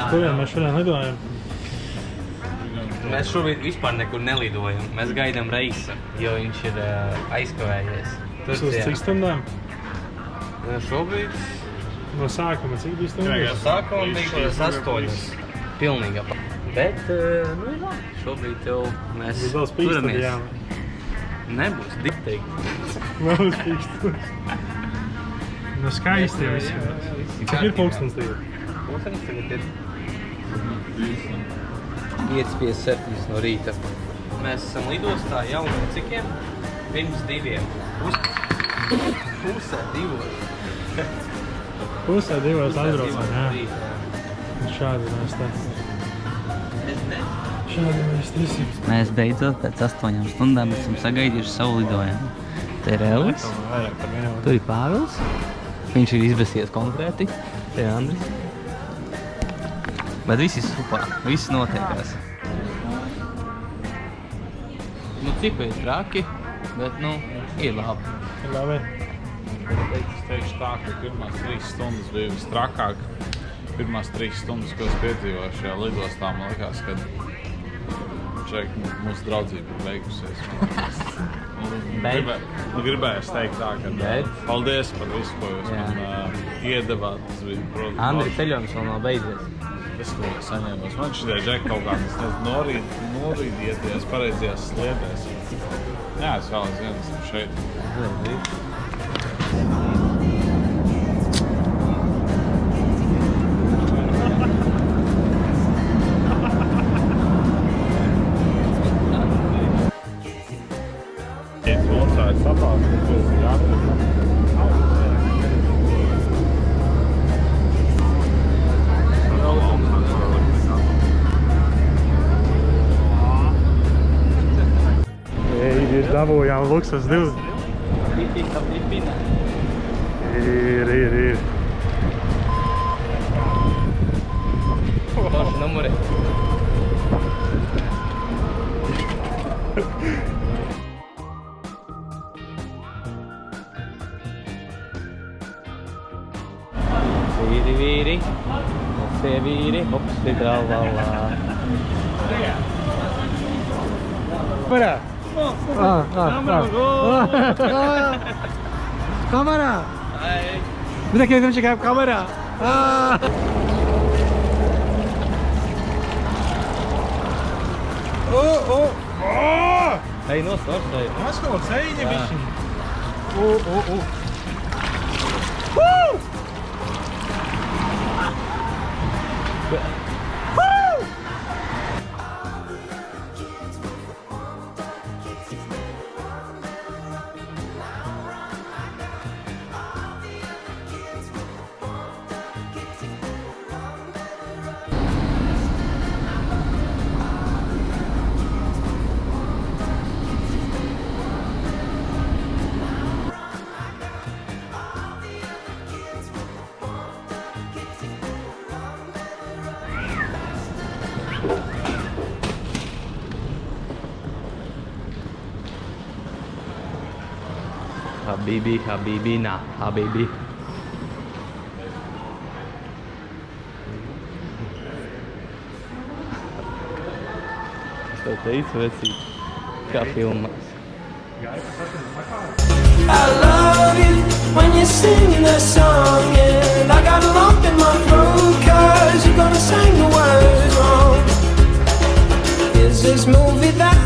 kuriem mēs šodien lidojam? Mēs šobrīd vispār nekur nelidojam. Mēs gaidām reisa, jo viņš ir aizkavējies. Tas uz cik stundām? Šobrīd... No sākuma cik bija stundas? No sākuma bija 8. Pilnīgā. Bet, nu jā, šobrīd jau mēs turamies. Nebūs diktīgi. Nebūs pīksturs. Nu skaisti visi. Cik ir pulkstens tagad? Pulkstens tagad ir 5:57 no rīta. Mēs esam lidostā jau no cikiem? Pirms 2. Pusē 2. Pusē 2 atbraucam, jā. Šādi mēs tā. Šādi mēs tisim. Mēs beidzot pēc 8 stundām esam sagaidījuši savu lidojumu. Te ir Elvis, tur ir Pāvils, viņš ir izbesies konkrēti, te ir Andris. Bet viss ir super, viss notiekās. Nu, cipa ir traki, bet, nu, ir labi. Ir labi. Es teikšu tā, ka pirmās 3 stundas bija vistrakāk. Pirmās 3 stundas, ko es piedzīvoju šajā lidostā, man likās, ka šeit mūsu draudzība ir beigusies. Gribējos teikt tā, ka paldies par visu, ko jūs man iedevāt. Tas bija, protams, Andri, ceļojums vēl nav beidzies. Es ko saņēmos. Man šitie džeki kaut kādas norīdieties pareizajās sliedēs. Jā, es vēl aizvien esmu šeit. Dabūjām luksus 2. Ir. Paši numuri. Vīri, tie vīri, hopsti, tralalā. Kamerā! Kamerā! My takiego tam czekałem, kamera! Ej, no, stoj. Paskaut, ceļi bišķi! Habibi, nah, Habibi. Es tev teicu, vecīt, kā filmās. I love you when you're singing that song, and I got a lump in my throat 'cause you're gonna sing the words wrong. Is this movie that